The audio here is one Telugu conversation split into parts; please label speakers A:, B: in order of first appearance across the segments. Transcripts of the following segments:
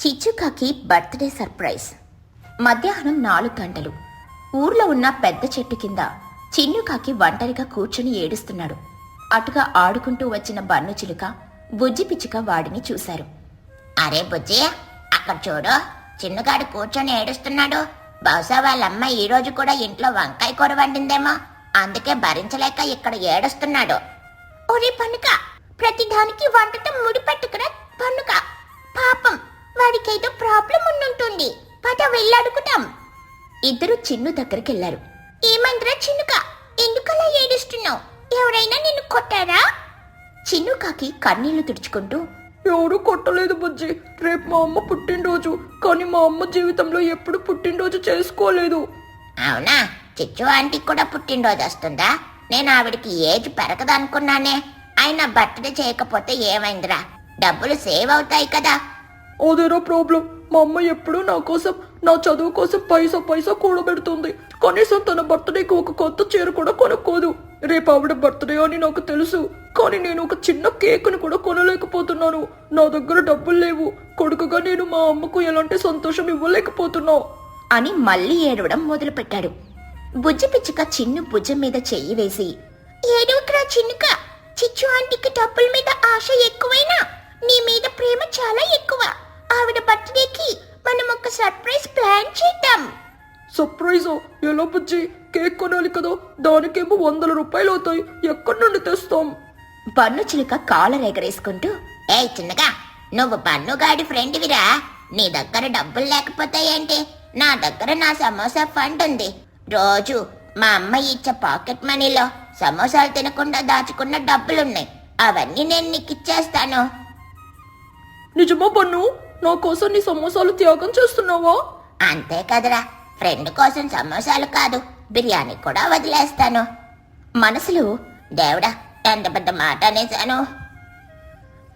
A: చిచ్చుకాకి బర్త్డే సర్ప్రైజ్. మధ్యాహ్నం 4 గంటలు. ఊర్లో ఉన్న పెద్ద చెట్టు కింద చిన్నుకాకి ఒంటరిగా కూర్చుని ఏడుస్తున్నాడు. అటుగా ఆడుకుంటూ వచ్చిన బన్ను చిలుక, బుజ్జి పిచ్చుక వాడిని చూశారు.
B: అరే బుజ్జి, అక్కడ చూడు, చిన్నగాడు కూర్చొని ఏడుస్తున్నాడు. బహుశా వాళ్ళమ్మ ఈ రోజు కూడా ఇంట్లో వంకాయ కూర వండిందేమో, అందుకే భరించలేక ఇక్కడ ఏడుస్తున్నాడు.
A: ఒరే పన్నుక, ప్రతిదానికి వంటతో ముడిపెట్టుకురా పన్నుక. పాపం, వాడికేదో ప్రాబ్లం ఉండుంటుంది. పద వెళ్ళాడుకుంటాం. ఇద్దరు చిన్ను దగ్గరికెళ్లారు. ఏమైందిరా చిన్నుక, ఎందుకలా ఏడుస్తున్నావు? ఎవరైనా నిన్ను కొట్టారా? చిన్నుకాకి కన్నీళ్లు తుడుచుకుంటూ,
C: ఎవరూ కొట్టలేదు బుజ్జి. రేపు మా అమ్మ పుట్టినరోజు, కానీ మా అమ్మ జీవితంలో ఎప్పుడు పుట్టినరోజు చేసుకోలేదు.
B: అవునా? చిచ్చు ఆంటీకి కూడా పుట్టినరోజు వస్తుందా? నేను ఆవిడికి ఏజ్ పెరగదనుకున్నానే. ఆయన బర్త్డే చేయకపోతే ఏమైందిరా? డబ్బులు సేవ్ అవుతాయి కదా.
C: అదేరా ప్రాబ్లం. మా అమ్మ ఎప్పుడూ నా కోసం, నా చదువు కోసం పైసా కూడబెడుతుంది. కనీసం తన బర్త్డేకి ఒక కొత్త చీర కూడా కొనుక్కోదు. రేపు ఆవిడ బర్త్డే అని నాకు తెలుసు, కానీ నేను ఒక చిన్న కేకుని కూడా కొనలేకపోతున్నాను. నా దగ్గర డబ్బులు లేవు. కొడుకుగా నేను మా అమ్మకు ఎలాంటి సంతోషం ఇవ్వలేకపోతున్నా
A: అని మళ్ళీ ఏడవడం మొదలుపెట్టాడు. బుజ్జి పిచ్చుక చిన్ను భుజం మీద చెయ్యి వేసి, ఏడవకురా చిన్నుక, చిచ్చు ఆంటీకి డబ్బుల మీద ఆశ ఎక్కువైనా నీ మీద ప్రేమ చాలా ఎక్కువ. ఆవిడ బర్త్డేకి మనం ఒక సర్ప్రైజ్ ప్లాన్ చేద్దాం.
C: సర్ప్రైజా? ఎలా బుజ్జి? కేక్ కొనాలి కదా, దానికేమో 100 రూపాయలు అవుతాయి. ఎక్కడి నుండి తెస్తాం?
A: బన్ను చిలుక కాలర్ ఎగరేసుకుంటూ,
B: ఏయ్ చిన్నగా, నువ్వు బన్నుగాడి ఫ్రెండ్విరా. నీ దగ్గర డబ్బులు లేకపోతే ఏంటి? నా దగ్గర నా సమోసా ఫండ్ ఉంది. రోజు మా అమ్మ ఇచ్చే పాకెట్ మనీలో సమోసాలు తినకుండా దాచుకున్న డబ్బులున్నాయి. అవన్నీ నేను నీకు ఇచ్చేస్తాను.
C: నిజమా పన్ను? నా కోసం నీ సమోసాలు త్యాగం చేస్తున్నావా?
B: అంతే కదరా, ఫ్రెండ్ కోసం సమోసాలు కాదు, బిర్యానీ కూడా వదిలేస్తాను.
A: మనసులో,
B: దేవుడా, ఎంత పెద్ద మాట అనేసాను.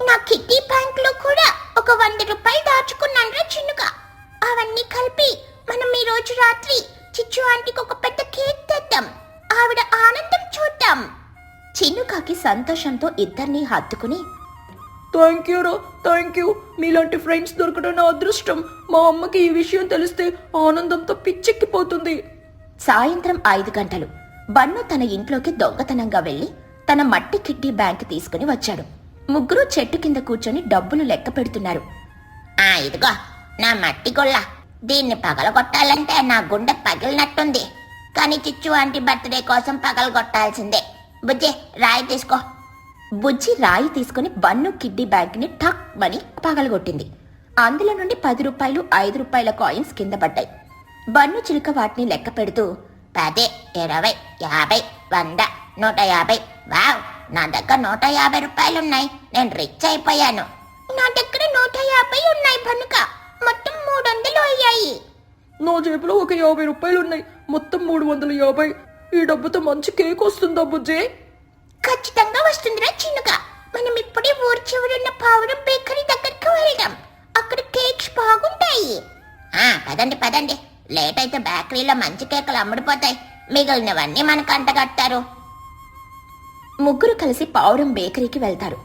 A: నా కిట్టి బ్యాంక్ లో కూడా ఒక 100 రూపాయలు దాచుకున్నాను చిన్నుగా. అవన్నీ కలిపి మనం ఈ రోజు రాత్రి చిచ్చు ఆంటీకి ఒక పెద్ద కేక్ తెద్దాం. ఆవిడ ఆనందం చూద్దాం. చిన్నుకాకి సంతోషంతో ఇద్దరిని హత్తుకుని,
C: థ్యాంక్ యూ రా, థ్యాంక్ యూ. మీలాంటి ఫ్రెండ్స్ దొరకడం నా అదృష్టం. మా అమ్మకి ఈ విషయం తెలిస్తే ఆనందంతో పిచ్చెక్కిపోతుంది.
A: సాయంత్రం 5 గంటలు. బన్ను తన ఇంట్లోకి దొంగతనంగా వెళ్లి తన మట్టి కిడ్డీ బ్యాంక్ తీసుకుని వచ్చాడు. ముగ్గురు చెట్టు కింద కూర్చొని డబ్బులు లెక్క పెడుతున్నారు.
B: ఇదిగో నా మట్టి గొల్ల. దీన్ని పగలగొట్టాలంటే నా గుండె పగిలినట్టుంది. కానీ చిచ్చు ఆంటీ బర్త్డే కోసం పగలగొట్టాల్సిందే. బుజ్జి, రాయి తీసుకో.
A: బుజ్జి రాయి తీసుకుని బన్ను కిడ్డీ బ్యాంక్ ని ఠక్ మని పగలగొట్టింది. అందులో నుండి 10 రూపాయలు, 5 రూపాయల కాయిన్స్ కింద పడ్డాయి. బన్ను చిలుక వాటిని లెక్క పెడుతూ,
B: 10, 20, 50, 100, 150. వావ్, నా దగ్గర 150 రూపాయలున్నాయి. నేను రిచ్ అయిపోయాను.
A: నా దగ్గర 150 ఉన్నాయి బన్నుక, మొత్తం 300 అయ్యాయి.
C: నా జేబులో ఒక 50 రూపాయలు ఉన్నాయి, మొత్తం 350. ఈ డబ్బుతో మంచి కేక్ వస్తుందా బుజ్జి?
A: ఖచ్చితంగా వస్తుందిరా చిన్నుగా. మనం ఇప్పుడే ఊరి చివరున్న పావురం బేకరీ దగ్గరికి వెళ్దాం. అక్కడ కేక్స్ బాగుంటాయి.
B: పదండి పదండి. లేట్ అయితే బేకరీలో మంచి కేకులు అమ్ముడిపోతాయి. మిగిలినవన్నీ మనకు అంటగట్టారు.
A: ముగ్గురు కలిసి పావురం బేకరీకి వెళ్తారు.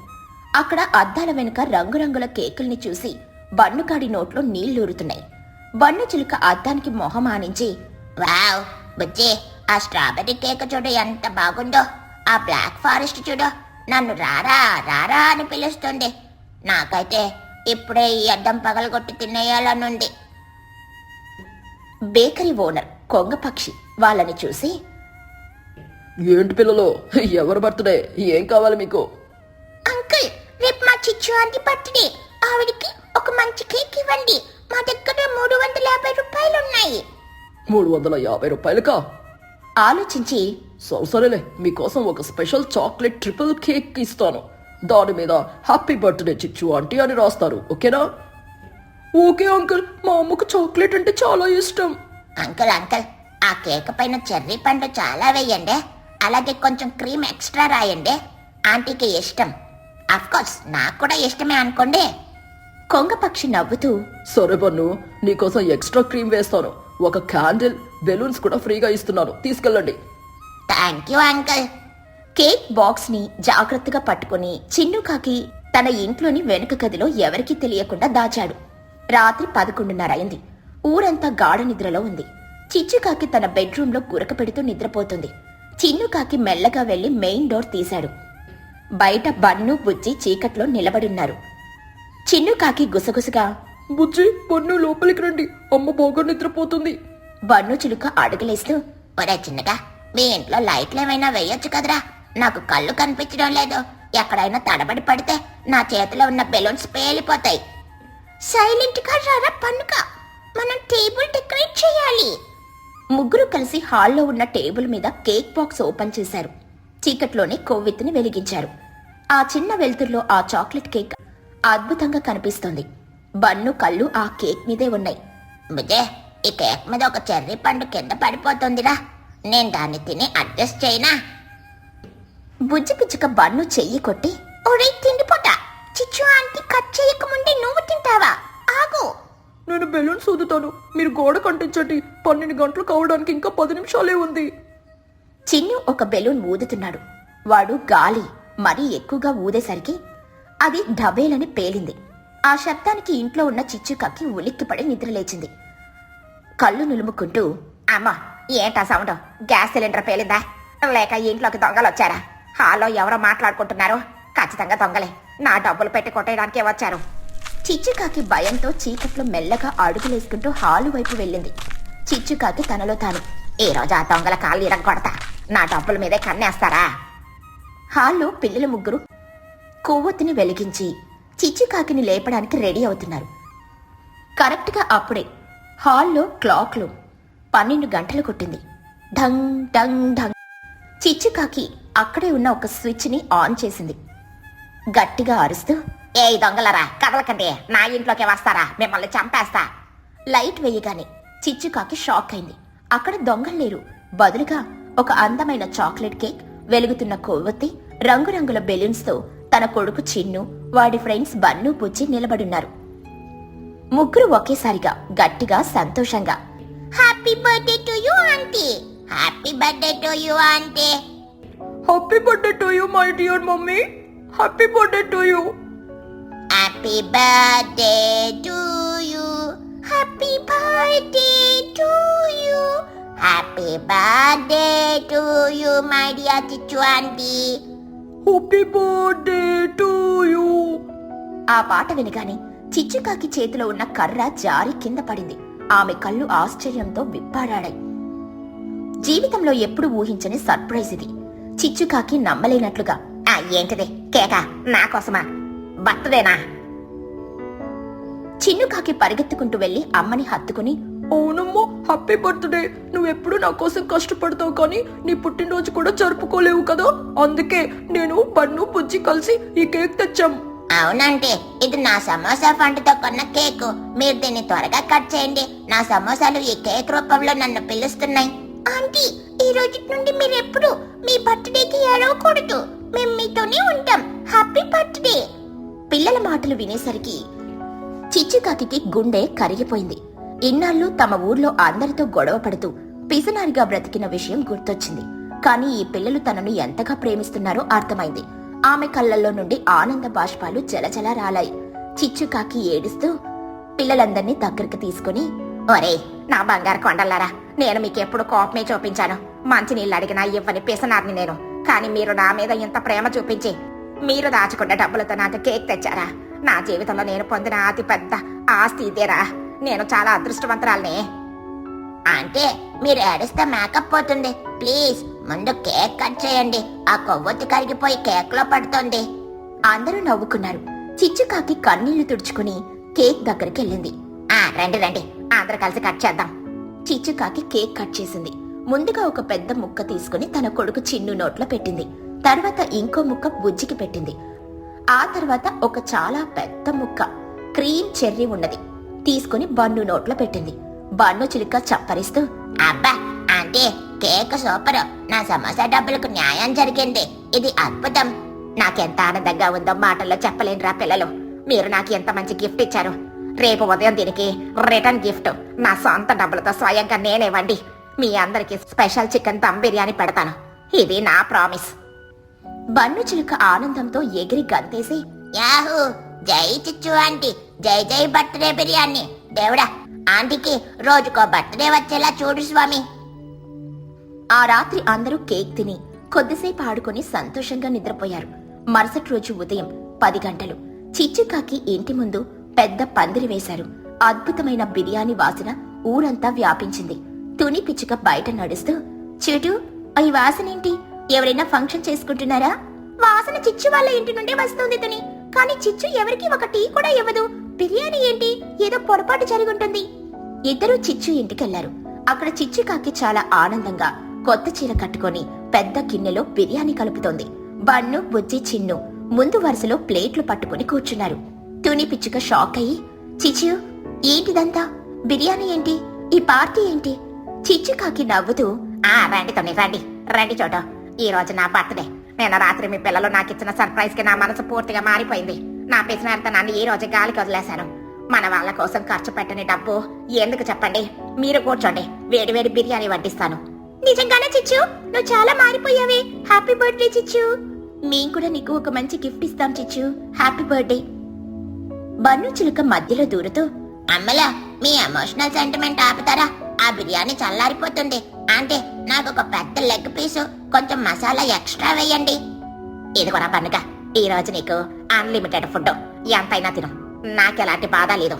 A: అక్కడ అద్దాల వెనుక రంగురంగుల కేకుల్ని చూసి బన్నుగాడి నోట్లో నీళ్లూరుతున్నాయి. బన్ను చిలుక అద్దానికి మొహం ఆనించి,
B: వావ్ బుజ్జి, ఆ స్ట్రాబెర్రీ కేక్ చూడు ఎంత బాగుందో. ఆ బ్లాక్ ఫారెస్ట్ చూడు, నన్ను రారా రారా అని పిలుస్తుంది. నాకైతే ఇప్పుడే ఈ అద్దం పగలగొట్టి తినేయాలనుంది.
A: బేకరీ ఓనర్ కొంగపక్షి వాళ్ళని చూసి,
C: ఏంటి పిల్లలు, ఎవరు బర్త్డే? ఏం కావాలి మీకు?
A: అంకుల్, రేపు మా చిచ్చు ఆంటీ బర్త్డే. ఆవిడికి ఒక మంచి కేక్ ఇవ్వండి. మా దగ్గర 350 రూపాయలున్నాయి.
C: 350 రూపాయలుకా?
A: ఆలోచించి,
C: సరేలే, మీకోసం ఒక స్పెషల్ చాక్లెట్ ట్రిపుల్ కేక్ ఇస్తాను. దాని మీద హ్యాపీ బర్త్డే చిచ్చు ఆంటీ అని రాస్తారు. ఓకేనా? ఓకే అంకుల్, మా అమ్మకు చాక్లెట్ అంటే చాలా ఇష్టం.
B: అంకుల్ అంకుల్, ఆ కేక్ పైన చెర్రీ పండు చాలా వేయండి. అలాగే కొంచెం క్రీమ్ ఎక్స్ట్రా రాయండి. ఆంటీకి ఇష్టం. అఫ్కోర్స్ నాకు కూడా ఇష్టమే అనుకోండి.
A: కొంగపక్షి నవ్వుతూ,
C: సరే బన్ను, నీకోసం ఎక్స్ట్రా క్రీమ్ వేస్తాను. ఒక క్యాండిల్, బెలూన్స్ కూడా ఫ్రీగా ఇస్తున్నాను, తీసుకెళ్ళండి.
B: Thank you uncle.
A: Cake box ని జాగ్రత్తగా పట్టుకుని చిన్నుకాకి తన ఇంట్లోని వెనుక గదిలో ఎవరికీ తెలియకుండా దాచాడు. రాత్రి 11:30 అయింది. ఊరంతా గాఢ నిద్రలో ఉంది. చిచ్చుకాకి తన బెడ్రూంలో గురక పెడుతూ నిద్రపోతుంది. చిన్నుకాకి మెల్లగా వెళ్లి మెయిన్ డోర్ తీశాడు. బయట బన్ను బుజ్జి చీకట్లో నిలబడున్నారు. చిన్నుకాకి గుసగుసగా,
C: బుజ్జి పన్ను లోపలికి రండి, అమ్మ బాగా నిద్రపోతుంది.
A: బన్ను చిలుక అడుగులేస్తూ,
B: ఒరే చిన్నగా, మీ ఇంట్లో లైట్లు ఏమైనా వేయొచ్చు కదరా, నాకు కళ్ళు కనిపించడం లేదు. ఎక్కడైనా తడబడి పడితే నా చేతిలో ఉన్న బెలూన్స్ పేలిపోతాయి.
A: సైలెంట్ గా రారా పన్నుక, మనం టేబుల్ డెకరేట్ చేయాలి. ముగ్గురు కలిసి హాల్లో ఉన్న టేబుల్ మీద కేక్ బాక్స్ ఓపెన్ చేశారు. చీకట్లోనే కొవ్వెత్తిని వెలిగించారు. ఆ చిన్న వెలుతురులో ఆ చాక్లెట్ కేక్ అద్భుతంగా కనిపిస్తోంది. బన్ను కళ్ళు ఆ కేక్ మీదే ఉన్నాయి.
B: బుజ్జే, ఈ కేక్ మీద ఒక చెర్రీ పండు కింద పడిపోతుందిరా, నేను దాన్ని తిని అడ్జస్ట్ చేయనా?
A: బుజ్జి పిచ్చుక బన్ను చెయ్యి కొట్టి, ఒరే తిండిపోతా, చిచ్చు ఆంటీ కట్ చేయకముందే నువ్వు తింటావా, ఆగు.
C: నేను బెలూన్స్ ఊదుతాను, మీరు గోడ కంటించండి. 12 గంటలు కావడానికి ఇంకా 10 నిమిషాలే ఉంది.
A: చిన్ను ఒక బెలూన్ ఊదుతున్నాడు. వాడు గాలి మరీ ఎక్కువగా ఊదేసరికి అది ఢబేలని పేలింది. ఆ శబ్దానికి ఇంట్లో ఉన్న చిచ్చుకాకి ఉలిక్కిపడి నిద్రలేచింది. కళ్ళు నులుముకుంటూ,
B: అమ్మా ఏంటా సౌండ్? గ్యాస్ సిలిండర్ పేలిందా, లేక ఇంట్లోకి దొంగలు వచ్చారా? హాల్లో ఎవరో మాట్లాడుకుంటున్నారు. ఖచ్చితంగా దొంగలే, నా డబ్బులు పెట్టి కొట్టేయడానికే వచ్చారు.
A: చిచ్చుకాకి భయంతో చీకట్లో మెల్లగా అడుగులేసుకుంటూ హాలు వైపు వెళ్ళింది. చిచ్చుకాకి తనలో తాను,
B: ఈ రోజు ఆ దొంగల కాళ్ళు ఇరగొడతా, నా డబ్బుల మీదే కన్నేస్తారా?
A: హాల్లో పిల్లల ముగ్గురు కొవ్వొత్తిని వెలిగించి చిచ్చుకాకిని లేపడానికి రెడీ అవుతున్నారు. కరెక్ట్గా అప్పుడే హాల్లో క్లాక్లు 12 గంటలు కొట్టింది. ఢంగ్ ఢంగ్ ఢంగ్. చిచ్చుకాకి అక్కడే ఉన్న ఒక స్విచ్ని ఆన్ చేసింది. గట్టిగా అరుస్తూ,
B: ఏ దొంగలరా, కదలకండి, నా ఇంట్లోకి వస్తారా, మిమ్మల్ని చంపేస్తా.
A: లైట్ వేయగానే చిచ్చుకాకి షాక్ అయింది. అక్కడ దొంగలు లేరు. బదులుగా ఒక అందమైన చాక్లెట్ కేక్, వెలుగుతున్న కొవ్వొత్తి, రంగురంగుల బెలూన్స్తో తన కొడుకు చిన్ను, వాడి ఫ్రెండ్స్ బన్ను బుజ్జి నిలబడున్నారు. ముగ్గురు ఒకేసారిగా గట్టిగా సంతోషంగా,
B: happy birthday to you aunty, happy birthday to you aunty,
C: happy birthday to you my dear mummy, happy birthday to you,
B: happy birthday to you,
A: happy birthday to you,
B: happy birthday to you my dear Chichu aunty,
C: happy birthday to you.
A: ఆ పాట వినగానే చిచ్చుకాకి చేతిలో ఉన్న కర్ర జారి కింద పడింది. ఆమె కళ్ళు ఆశ్చర్యంతో విప్పాడాడాయి. జీవితంలో ఎప్పుడు ఊహించని సర్ప్రైజ్ ఇది. చిచ్చుకాకి నమ్మలేనట్లుగా,
B: ఏంటిది కేక, నా కోసమా, బర్త్డేనా?
A: చిన్నుకాకి పరిగెత్తుకుంటూ వెళ్లి అమ్మని హత్తుకుని,
C: అవునమ్మా, హ్యాపీ బర్త్డే. నువ్వెప్పుడు నా కోసం కష్టపడతావు, కానీ నీ పుట్టినరోజు కూడా జరుపుకోలేవు కదా, అందుకే నేను బన్ను బుజ్జి కలిసి ఈ కేక్ తెచ్చాం.
B: అవునంటే ఇది నా సమోసా ఫండ్తో కొన్న కేకు, మీరు దీన్ని త్వరగా కట్ చేయండి. నా సమోసాలు ఈ కేక్ రూపంలో నన్ను పిలుస్తున్నాయి.
A: ఆంటీ, ఈ రోజు నుండి మీరెప్పుడు మీ బర్త్డేకి ఏడవకూడదు, మేము మీతోనే ఉంటాం, హ్యాపీ బర్త్డే. పిల్లల మాటలు వినేసరికి చిచ్చుకాకి గుండె కరిగిపోయింది. ఇన్నాళ్ళు తమ ఊర్లో అందరితో గొడవ పడుతూ పిసినారిగా బ్రతికిన విషయం గుర్తొచ్చింది. కానీ ఈ పిల్లలు తనను ఎంతగా ప్రేమిస్తున్నారో అర్థమైంది. ఆమె కళ్ళల్లో నుండి ఆనంద బాష్పాలు జలజల రాలాయి. చిచ్చుకాకి ఏడుస్తూ పిల్లలందర్నీ దగ్గరికి తీసుకుని,
B: ఒరే నా బంగారు కొండలారా, నేను మీకెప్పుడు కోపమే చూపించాను. మంచినీళ్ళు అడిగినా ఇవ్వని పిసనార్ని నేను, కానీ మీరు నా మీద ఇంత ప్రేమ చూపించి మీరు దాచుకున్న డబ్బులతో నాకు కేక్ తెచ్చారా? నా జీవితంలో నేను పొందిన అతి పెద్ద ఆస్తి ఇదేరా. నేను చాలా అదృష్టవంతురాల్ని. అంటే మీరు ఏడిస్తే మేకప్ పోతుంది, ప్లీజ్ ముందు కేక్ కట్ చేయండి, ఆ కొవ్వొత్తి కరిగిపోయి కేక్ లో పడుతుంది.
A: అందరూ నవ్వుకున్నారు. చిచ్చుకాకి కన్నీళ్లు తుడుచుకుని కేక్ దగ్గరికి వెళ్ళింది.
B: రండి రండి, అందరూ కలిసి కట్ చేద్దాం.
A: చిచ్చుకాకి కేక్ కట్ చేసింది. ముందుగా ఒక పెద్ద ముక్క తీసుకుని తన కొడుకు చిన్ను నోట్లో పెట్టింది. తర్వాత ఇంకో ముక్క బుజ్జికి పెట్టింది. ఆ తర్వాత ఒక చాలా పెద్ద ముక్క క్రీమ్ చెర్రీ ఉన్నది తీసుకుని బన్ను నోట్లో పెట్టింది. బన్ను చిలుక చప్పరిస్తూ,
B: అబ్బా అంటే కేక్ సూపర్, నా సమోసా డబ్బులకు న్యాయం జరిగింది, ఇది అద్భుతం. నాకెంత ఆనందంగా ఉందో మాటల్లో చెప్పలేనురా పిల్లలు. మీరు నాకు ఎంత మంచి గిఫ్ట్ ఇచ్చారు. రేపు ఉదయం దీనికి రిటర్న్ గిఫ్ట్ నా సొంత డబ్బులతో స్వయంగా నేనేవ్వండి. మీ అందరికి స్పెషల్ చికెన్ దమ్ బిర్యానీ పెడతాను, ఇది నా ప్రామిస్.
A: బన్ను చిలుక ఆనందంతో ఎగిరి గంతేసి,
B: యాహూ, జై చిచ్చు ఆంటీ, జై జై బర్త్డే బిర్యానీ. దేవుడా, ఆంటీకి రోజుకో బర్త్డే వచ్చేలా చూడు స్వామి.
A: ఆ రాత్రి అందరూ కేక్ తిని కొద్దిసేపు ఆడుకుని సంతోషంగా నిద్రపోయారు. మరుసటి రోజు ఉదయం 10 గంటలు చిచ్చుకాకి ఇంటి ముందు పెద్ద పందిరి వేశారు. అద్భుతమైన బిర్యానీ వాసన ఊరంతా వ్యాపించింది. తుని పిచ్చుక బయట నడుస్తూ, చూడు, ఈ వాసనేంటి? ఎవరైనా ఫంక్షన్ చేసుకుంటున్నారా? వాసన చిచ్చు వాళ్ళ ఇంటి నుండే వస్తుంది తుని, కానీ చిచ్చు ఎవరికి ఒక టీ కూడా ఇవ్వదు. బిర్యానీ ఏంటి? ఏదో పొరపాటు జరుగుంటుంది. ఇద్దరూ చిచ్చు ఇంటికెళ్లారు. అక్కడ చిచ్చుకాకి చాలా ఆనందంగా కొత్త చీర కట్టుకొని పెద్ద గిన్నెలో బిర్యానీ కలుపుతోంది. బన్ను, బుజ్జి, చిన్ను ముందు వరుసలో ప్లేట్లు పట్టుకుని కూర్చున్నారు. తుని పిచ్చుక షాక్ అయ్యి, చిచ్చు, ఏంటిదంతా? బిర్యానీ ఏంటి? ఈ పార్టీ ఏంటి? చిచ్చుకాకి నవ్వుతూ,
B: రండి తుని, రండి రండి చోట. ఈ రోజు నా బర్త్డే. నేను రాత్రి మీ పిల్లలు నాకు ఇచ్చిన సర్ప్రైజ్ కి నా మనసు పూర్తిగా మారిపోయింది. నా పిసినారితనాన్ని ఈ రోజు గాలికి వదిలేశాను. మన వాళ్ళ కోసం ఖర్చు పెట్టని డబ్బు ఎందుకు చెప్పండి? మీరు కూర్చోండి, వేడి వేడి బిర్యానీ వడ్డిస్తాను.
A: నిజంగానే చిచ్చు, నువ్వు చాలా మారిపోయావే. హ్యాపీ బర్త్డే చిచ్చు. మేం కూడా నీకు ఒక మంచి గిఫ్ట్ ఇస్తాం చిచ్చు. Happy birthday. బన్ను చిలుక మధ్యలో దూరుతూ,
B: అమ్మలా, మీ ఎమోషనల్ సెంటిమెంట్ ఆపుతారా? ఆ బిర్యానీ చల్లారిపోతుంది. అంటే నాకు ఒక పెద్ద లెగ్ పీసు, కొంచెం మసాలా ఎక్స్ట్రా వేయండి. ఇది కూడా పండుగ. ఈ రోజు నీకు అన్లిమిటెడ్ ఫుడ్, ఎంతైనా తిను, నాకెలాంటి బాధ లేదు.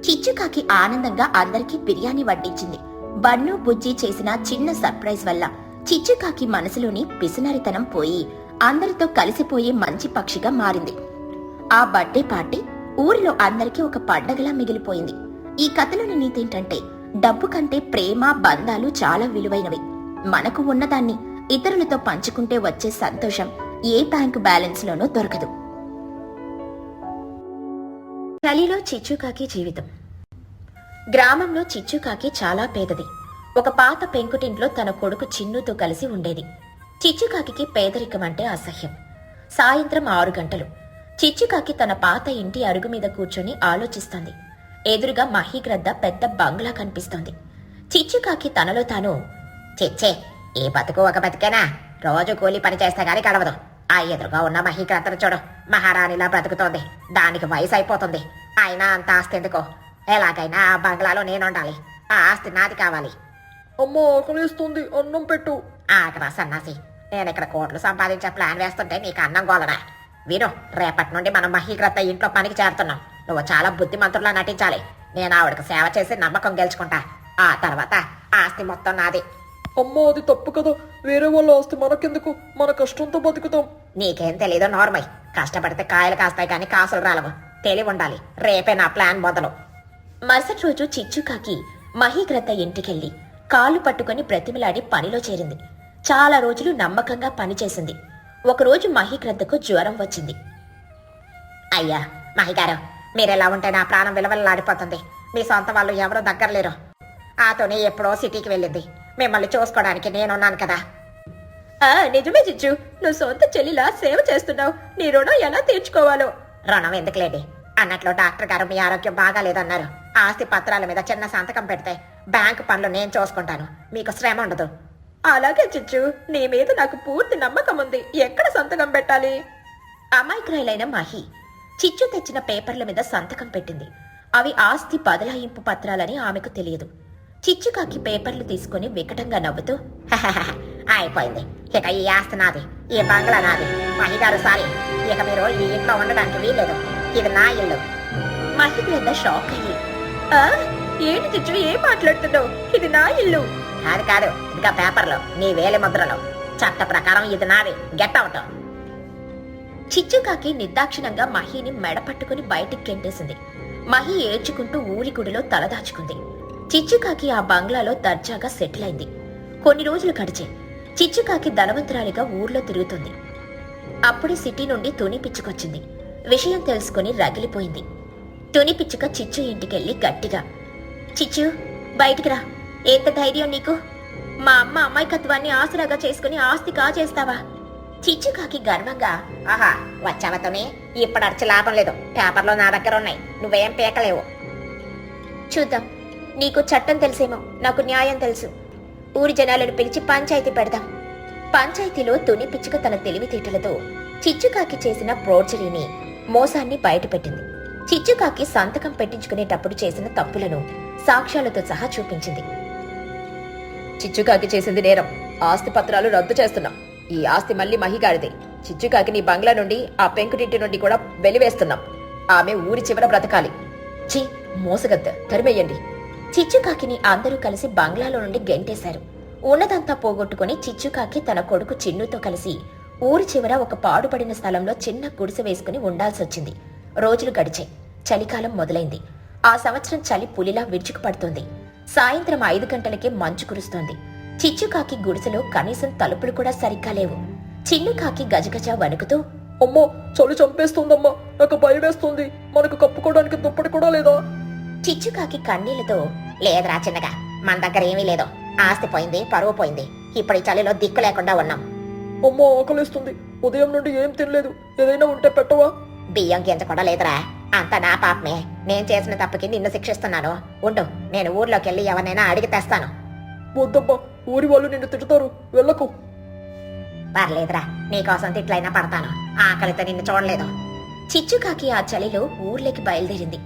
A: చిచ్చుకాకి ఆనందంగా అందరికీ బిర్యానీ వడ్డించింది. బన్ను, బుజ్జి చేసిన చిన్న సర్ప్రైజ్ వల్ల చిచ్చుకాకి మనసులోని పిసినరితనం పోయి అందరితో కలిసిపోయే మంచి పక్షిగా మారింది. ఆ బర్త్డే పార్టీ ఊరిలో అందరికీ ఒక పండగలా మిగిలిపోయింది. ఈ కథలోని నీతేంటంటే, డబ్బు కంటే ప్రేమ, బంధాలు చాలా విలువైనవి. మనకు ఉన్నదాన్ని ఇతరులతో పంచుకుంటే వచ్చే సంతోషం ఏ బ్యాంకు బ్యాలెన్స్ లోనూ దొరకదు. చలిలో చిచ్చుకాకి జీవితం. గ్రామంలో చిచ్చుకాకి చాలా పేదది. ఒక పాత పెంకుటింట్లో తన కొడుకు చిన్నుతో కలిసి ఉండేది. చిచ్చుకాకి పేదరికం అంటే అసహ్యం. సాయంత్రం 6 గంటలు చిచ్చుకాకి తన పాత ఇంటి అరుగు మీద కూర్చొని ఆలోచిస్తోంది. ఎదురుగా మహీగ్రద్ద పెద్ద బంగ్లా కనిపిస్తోంది. చిచ్చుకాకి తనలో తాను,
B: చిచ్చే, ఈ బతుకు ఒక బతికేనా? రోజు కూలి పని చేస్తే గాని గడవదు. ఆ ఎదురుగా ఉన్న మహీగ్రద్దను చూడు, మహారాణిలా బ్రతుకుతోంది. దానికి వయసు అయిపోతుంది. అయినా అంత ఆస్తి ఎందుకో? ఎలాగైనా ఆ బంగ్లాలో నేనుండాలి. ఆ ఆస్తి నాది కావాలి.
C: అమ్మో, ఆకలిస్తుంది, అన్నం పెట్టు.
B: ఆకరా సన్నాసి, నేను ఇక్కడ కోట్లు సంపాదించే ప్లాన్ వేస్తుంటే నీకు అన్నం గోలనా? విను, రేపటి నుండి మనం మహీగ్రద్ద ఇంట్లో పనికి చేరుతున్నాం. నువ్వు చాలా బుద్ధిమంతుల్లా నటించాలి. నేను ఆవిడకు సేవ చేసి నమ్మకం గెలుచుకుంటా. ఆ తర్వాత ఆస్తి మొత్తం నాది.
C: అమ్మో, అది తప్పు కదా. వేరే వాళ్ళ ఆస్తి మనకెందుకు? మన కష్టంతో బతుకుతాం.
B: నీకేం తెలీదు నోర్మై. కష్టపడితే కాయలు కాస్తాయి కానీ కాసులు రాలవు. తెలివి ఉండాలి. రేపే నా ప్లాన్ మొదలు.
A: మరుసటి రోజు చిచ్చుకాకి మహీగ్రద్ద ఇంటికెళ్లి కాళ్ళు పట్టుకుని బ్రతిమిలాడి పనిలో చేరింది. చాలా రోజులు నమ్మకంగా పనిచేసింది. ఒకరోజు మహీగ్రద్దకు జ్వరం వచ్చింది.
B: అయ్యా మహిగారు, మీరెలా ఉంటే నా ప్రాణం విలవల్లాడిపోతుంది. మీ సొంత వాళ్ళు ఎవరో దగ్గర లేరు. ఆతోనే ఎప్పుడో సిటీకి వెళ్ళింది. మిమ్మల్ని చూసుకోవడానికి నేనున్నాను కదా.
A: నిజమే చిచ్చు, నువ్వు సొంత చెల్లిలా సేవ చేస్తున్నావు. నీ రుణం ఎలా తీర్చుకోవాలో.
B: రుణం ఎందుకులేండి. అన్నట్లు డాక్టర్ గారు మీ ఆరోగ్యం బాగాలేదన్నారు. ఆస్తి పత్రాల మీద చిన్న సంతకం పెడితే బ్యాంకు పనులు నేను చూసుకుంటాను. మీకు శ్రమ ఉండదు.
A: అలాగే చిచ్చు, నీ మీద నాకు పూర్తి నమ్మకం ఉంది. ఎక్కడ సంతకం పెట్టాలి? అమాయకురాలైన మహి చిచ్చు తెచ్చిన పేపర్ల మీద సంతకం పెట్టింది. అవి ఆస్తి బదలాయింపు పత్రాలని ఆమెకు తెలియదు. చిచ్చుకాకి పేపర్లు తీసుకుని వికటంగా నవ్వుతూ,
B: అయిపోయింది. ఇక ఈ ఆస్తి నాది, ఈ బంగ్లా నాది. మహిగారు సారీ, ఇక మీరు ఈ ఇంట్లో ఉండడానికి వీల్లేదు. ఇది నా ఇల్లు.
A: మహిగ్రద్ద షాక్ అయ్యి, ఏంటి చిచ్చు, ఏం మాట్లాడుతున్నావు? ఇది నా ఇల్లు.
B: కాదు కాదు, ఇంకా పేపర్లు, నీ వేలి ముద్రలు. చట్ట ప్రకారం ఇది నాది. Get out.
A: చిచ్చుకాకి నిర్దాక్షిణంగా మహిని మెడ పట్టుకుని బయటికి గెంటేసింది. మహి ఏడ్చుకుంటూ ఊరి గుడిలో తలదాచుకుంది. చిచ్చుకాకి ఆ బంగ్లాలో దర్జాగా సెటిల్ అయింది. కొన్ని రోజులు గడిచే చిచ్చుకాకి ధనవంతురాలిగా ఊర్లో తిరుగుతుంది. అప్పుడే సిటీ నుండి తుని పిచ్చుకొచ్చింది. విషయం తెలుసుకుని రగిలిపోయింది. తుని పిచ్చుక చిచ్చు ఇంటికెళ్లి గట్టిగా, చిచ్చు, బయటికి రా. ఎంత ధైర్యం నీకు? మా అమ్మ అమ్మాయికత్వాన్ని ఆసరాగా చేసుకుని ఆస్తి కాజేస్తావా? చిచ్చుకాకి గర్వంగా,
B: ఆహా, వచ్చావతోనే ఇప్పుడు అడిచి లాభం లేదు. పేపర్లో నా దగ్గర ఉన్నాయి. నువ్వేం పీకలేవు.
A: చూద్దాం. నీకు చట్టం తెలిసేమో, నాకు న్యాయం తెలుసు. ఊరి జనాలను పిలిచి పంచాయతీ పెడదాం. పంచాయతీలో తుని పిచ్చుక తన తెలివితేటలతో చిచ్చుకాకి చేసిన ప్రోర్జరీని మోసాన్ని బయటపెట్టింది. చిచ్చుకాకి సంతకం పెట్టించుకునేటప్పుడు చేసిన తప్పులను సాక్ష్యాలతో సహా చూపించింది. చిచ్చుకాకి చేసింది నేరం. ఆస్తి పత్రాలు రద్దు చేస్తున్నాం. ఈ ఆస్తి మళ్ళీ మహిగాడిదే. చిచ్చుకాకి నీ బంగ్లా నుండి, ఆ పెంకుటింటి నుండి కూడా వెలివేస్తున్నాం. ఆమె ఊరి చివర బ్రతకాలి. ఛీ, మోసగద్ద, తరిమెయ్యండి. చిచ్చుకాకిని అందరూ కలిసి బంగ్లాలో నుండి గెంటేశారు. ఉన్నదంతా పోగొట్టుకుని చిచ్చుకాకి తన కొడుకు చిన్నుతో కలిసి ఊరి చివర ఒక పాడుపడిన స్థలంలో చిన్న గుడిసె వేసుకుని ఉండాల్సొచ్చింది. రోజులు గడిచాయి. చలికాలం మొదలైంది. ఆ సంవత్సరం చలి పులిలా విరుచుకుపడుతోంది. సాయంత్రం 5 గంటలకే మంచు కురుస్తోంది. చిచ్చుకాకి గుడిసెలో కనీసం తలుపులు కూడా సరిగ్గా లేవు. చిన్నుకాకి గజగజ వణుకుతూ,
C: అమ్మో, చలి చంపేస్తుందమ్మా, నాకు భయం వేస్తుంది. మనకు కప్పుకోవడానికి దుప్పటి కూడా లేదా?
A: చిచ్చుకాకి కన్నీళ్లతో,
B: లేదురా చిన్నగా, మన దగ్గర ఏమీ లేదు. ఆస్తి పోయింది, పరువు పోయింది. ఇప్పుడు ఈ చలిలో దిక్కు లేకుండా ఉన్నాం.
C: అమ్మో, ఆకలిస్తుంది. ఉదయం నుండి ఏం తినలేదు. ఏదైనా ఉంటే పెట్టవా?
B: బియ్యం గింజ కూడా లేదురా. అంత నా పాపమే. నేను చేసిన తప్పుకి నిన్ను శిక్షిస్తున్నాను. ఉండు, నేను ఊర్లోకి వెళ్ళి ఎవరినైనా అడిగి తెస్తాను.
C: వద్దమ్మా, ఊరి వాళ్ళు నిన్ను తిడతారు. వెళ్ళకు.
B: పర్లేదురా, నీకోసం తిట్లైనా పడతాను. ఆకలితో నిన్ను చూడలేదు.
A: చిచ్చుకాకి ఆ చలిలో ఊర్లోకి బయలుదేరింది.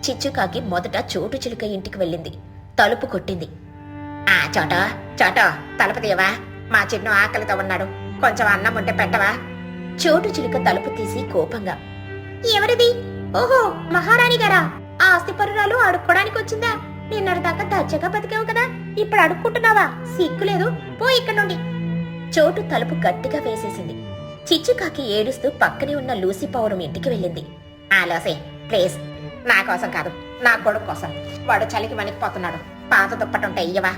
A: చిచ్చుకాకి మొదట చోటు చిలుక ఇంటికి వెళ్ళింది. తలుపు కొట్టింది.
B: ఆ చోటో తలుపు తీయవా? మా చిన్ను ఆకలితో ఉన్నాడు. కొంచెం అన్నం ఉంటే పెట్టవా?
A: చోటు చిలుక తలుపు తీసి కోపంగా,
B: ఎవరిది?
A: ఓహో, మహారాణి గారా? ఆ ఆస్తిపరురాలు అడుక్కోడానికి వచ్చిందా? నిన్నటిదాకా దర్జాగా బతికావు కదా, ఇప్పుడు అడుక్కుంటున్నావా? సిగ్గులేదు, పో ఇక్కడ నుండి. చోటు తలుపు గట్టిగా వేసేసింది. చిచ్చుకాకి ఏడుస్తూ పక్కనే ఉన్న లూసీ పౌరం ఇంటికి వెళ్ళింది.
B: ఆ లూసీ, ప్లీజ్, నా కోసం కాదు, నా కొడుకు కోసం. వాడు చలికి వణికిపోతున్నాడు. పాత దుప్పటుంటే ఇయ్యవా?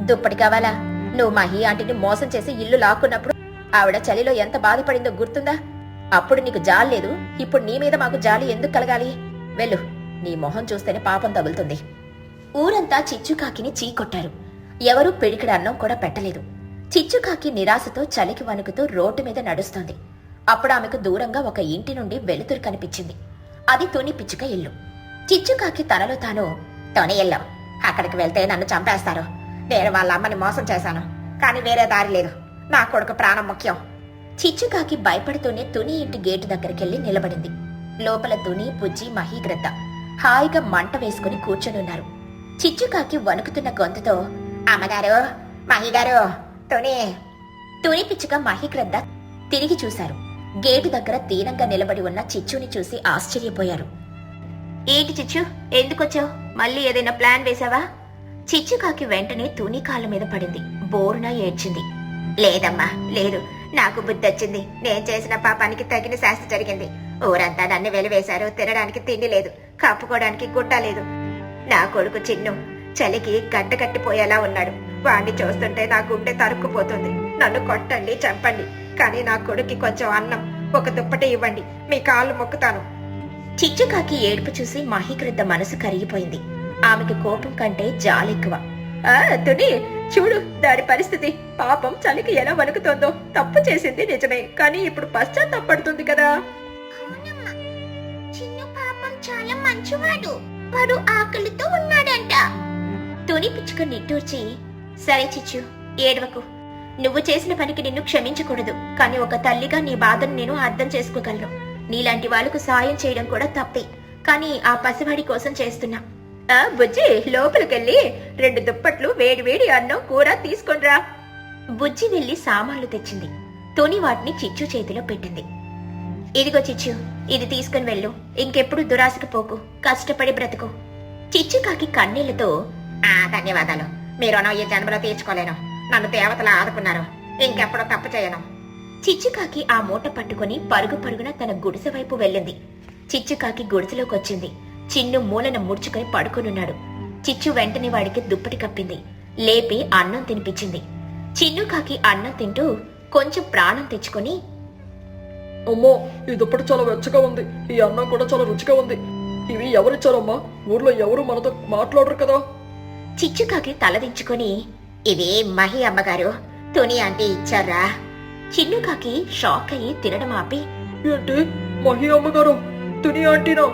A: దుప్పటి కావాలా? నువ్వు మహి ఆంటీని మోసం చేసి ఇల్లు లాక్కున్నప్పుడు ఆవిడ చలిలో ఎంత బాధపడిందో గుర్తుందా? అప్పుడు నీకు జాలి లేదు. ఇప్పుడు నీ మీద మాకు జాలి ఎందుకు కలగాలి? వెళ్ళు, నీ మొహం చూస్తేనే పాపం తగులుతుంది. ఊరంతా చిచ్చుకాకిని చీకొట్టారు. ఎవరూ పిడికిడి అన్నం కూడా పెట్టలేదు. చిచ్చుకాకి నిరాశతో చలికి వణుకుతూ రోడ్డు మీద నడుస్తోంది. అప్పుడు ఆమెకు దూరంగా ఒక ఇంటి నుండి వెలుతురు కనిపించింది. అది తుని పిచ్చుక ఇల్లు. చిచ్చుకాకి తనలో తాను,
B: టోనీ ఇల్లు. అక్కడికి వెళ్తే నన్ను చంపేస్తారు. నేను వాళ్ళ అమ్మని మోసం చేశాను, కానీ వేరే దారి లేదు. నా కొడుకు ప్రాణం ముఖ్యం.
A: చిచ్చుకాకి భయపడుతూనే తుని ఇంటి గేటు దగ్గరికెళ్లి నిలబడింది. లోపల తుని, బుజ్జి, మహీగ్రద్ద హాయిగా మంట వేసుకుని కూర్చొనున్నారు. చిచ్చుకాకి వణుకుతున్న గొంతుతో,
B: అమ్మగారు, మహిగారు,
A: తుని పిచ్చుక, మహీగ్రద్ద తిరిగి చూశారు. గేటు దగ్గర దీనంగా నిలబడి ఉన్న చిచ్చుని చూసి ఆశ్చర్యపోయారు. ఏంటి చిచ్చు, ఎందుకొచ్చావు? మళ్ళీ ఏదైనా ప్లాన్ వేశావా? చిచ్చుకాకి వెంటనే తుని కాళ్ళ మీద పడింది. బోరున ఏడ్చింది.
B: లేదమ్మా, లేదు. నాకు బుద్ధి వచ్చింది. నేను చేసిన పాపానికి తగిన శాస్తి జరిగింది. ఊరంతా నన్ను వెలివేశారు. తినడానికి తిండి లేదు, కప్పుకోవడానికి గుడ్డ లేదు. నా కొడుకు చిన్ను చలికి గడ్డ కట్టిపోయేలా ఉన్నాడు. వాణ్ణి చూస్తుంటే నా గుండె తరుక్కుపోతుంది. నన్ను కొట్టండి, చంపండి, కానీ నా కొడుక్కి కొంచెం అన్నం, ఒక దుప్పటి ఇవ్వండి. మీ కాళ్ళు మొక్కుతాను.
A: చిచ్చుకాకి ఏడుపు చూసి మహీగ్రద్ద మనసు కరిగిపోయింది. ఆమెకు కోపం కంటే జాలెక్కువ. తుని, చూడు దాని పరిస్థితి. పాపం చలికి ఎలా వణుకుతోందో. తప్పు చేసింది నిజమే, కానీ ఇప్పుడు పశ్చాత్తాపడుతుంది కదా.
B: చిన్ను పాపం చాలా మంచివాడు. వాడు ఆకలితో ఉన్నాడంట.
A: తుని పిచ్చుక నిట్టూర్చి, సరే చిచ్చు, ఏడవకు. నువ్వు చేసిన పనికి నిన్ను క్షమించకూడదు, కానీ ఒక తల్లిగా నీ బాధను నేను అర్థం చేసుకోగలను. నీలాంటి వాళ్లకు సాయం చేయడం కూడా తప్పే, కానీ ఆ పసివాడి కోసం చేస్తున్నా. బుజ్జి, లోపలికెళ్ళి 2 దుప్పట్లు, వేడివేడి అన్నం, కూర తీసుకొనిరా. బుజ్జి వెళ్లి సామాన్లు తెచ్చింది. తుని వాటిని చిచ్చు చేతిలో పెట్టింది. ఇదిగో చిచ్చు, ఇది తీసుకుని వెళ్ళు. ఇంకెప్పుడు దురాశకు పోకు, కష్టపడి బ్రతుకు. చిచ్చుకాకి కన్నీళ్లతో,
B: ధన్యవాదాలు. మీరు ఈ జన్మలో తీర్చుకోలేను. నన్ను దేవతలా ఆదుకున్నారు. ఇంకెప్పుడు తప్పు చేయను.
A: చిచ్చుకాకి ఆ మూట పట్టుకుని పరుగు పరుగున తన గుడిసె వైపు వెళ్ళింది. చిచ్చుకాకి గుడిసెలోకొచ్చింది. చిన్ను మూలన ముడుచుకుని పడుకునున్నాడు. చిచ్చు వెంటనే వాడికి దుప్పటి కప్పింది. లేపి అన్నం తినిపించింది. చిన్నుకాకి అన్నం తింటూ కొంచెం ప్రాణం తెచ్చుకొని,
C: అమ్మో, ఈ దుప్పటి చాలా వెచ్చగా ఉంది. ఈ అన్నం కూడా చాలా రుచిగా ఉంది. ఇవి ఎవరిచ్చారమ్మా? ఊర్లో ఎవరు మనతో మాట్లాడరు కదా?
A: చిచ్చుకాకి తలదించుకొని,
B: ఇవి మహి అమ్మగారు, తుని ఆంటీ ఇచ్చారా?
A: చిన్నుకాకి షాక్ అయ్యి తినడం ఆపి,
C: ఏంటి, మహి అమ్మగారు? తుని ఆంటీనా?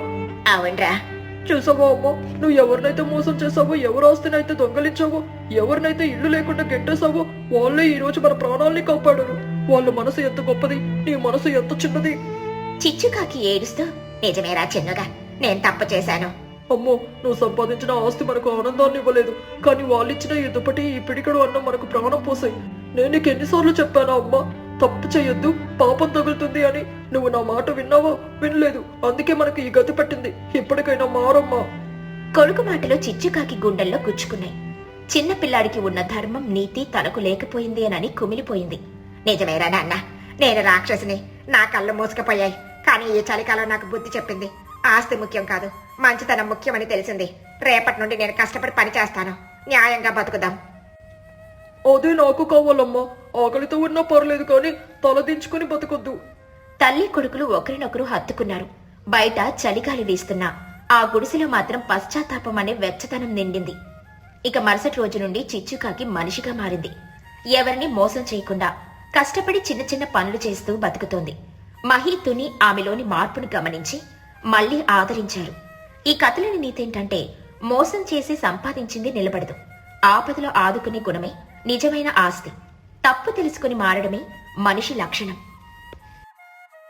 B: అవునరా.
C: చూసావా అమ్మా, నువ్వు ఎవరినైతే మోసం చేసావో, ఎవరు ఆస్తినైతే దొంగలించావో, ఎవరినైతే ఇల్లు లేకుండా గెట్టేసావో, వాళ్ళే ఈ రోజు మన ప్రాణాల్ని కాపాడరు. వాళ్ళ మనసు ఎంత గొప్పది, నీ మనసు ఎంత చిన్నది.
A: చిచ్చుకాకి ఏడుస్తూ నిజమేరా చిన్నుగా నేను తప్పు చేశాను.
C: అమ్మో, నువ్వు సంపాదించిన ఆస్తి మనకు ఆనందాన్ని ఇవ్వలేదు, కానీ వాళ్ళిచ్చిన ఈ దుప్పటి ఈ పిడికడు అన్నం మనకు ప్రాణం పోసాయి. నేను నీకు ఎన్నిసార్లు చెప్పానా అమ్మా, తప్పు చేయొద్దు, పాపం తగులుతుంది అని. నువ్వు నా మాట విన్నావా? వినలేదు. అందుకే మనకు ఈ గతి పట్టింది. ఇప్పటికైనా మారమ్మా.
A: కొడుకు మాటలో చిచ్చుకాకి గుండెల్లో గుచ్చుకున్నాయి. చిన్న పిల్లాడికి ఉన్న ధర్మం నీతి తనకు లేకపోయింది అని కుమిలిపోయింది. నిజమేరా నాన్న, నేను రాక్షసిని, నా కళ్ళు మూసుకుపోయాయి. కానీ ఈ చలికాలం నాకు బుద్ధి చెప్పింది. ఆస్తి ముఖ్యం కాదు, మంచితనం ముఖ్యమని తెలిసింది. రేపటి నుండి నేను కష్టపడి పని చేస్తాను. న్యాయంగా బతుకుదాం.
C: అదే నాకు కావాలమ్మా. ఆకలితో ఉన్నా పర్లేదు, కానీ తలదించుకుని బతకొద్దు.
A: తల్లి కొడుకులు ఒకరినొకరు హత్తుకున్నారు. బయట చలిగాలి వీస్తున్నా ఆ గుడిసెలో మాత్రం పశ్చాత్తాపం అనే వెచ్చదనం నిండింది. ఇక మరుసటి రోజు నుండి చిచ్చుకాకి మనిషిగా మారింది. ఎవరిని మోసం చేయకుండా కష్టపడి చిన్న చిన్న పనులు చేస్తూ బతుకుతోంది. మహి తుని ఆమెలోని మార్పును గమనించి మళ్లీ ఆదరించారు. ఈ కథలోని నీతేంటంటే, మోసం చేసి సంపాదించింది నిలబడదు. ఆపదలో ఆదుకునే గుణమే నిజమైన ఆస్తి. తప్పు తెలుసుకుని మారడమే మనిషి లక్షణం.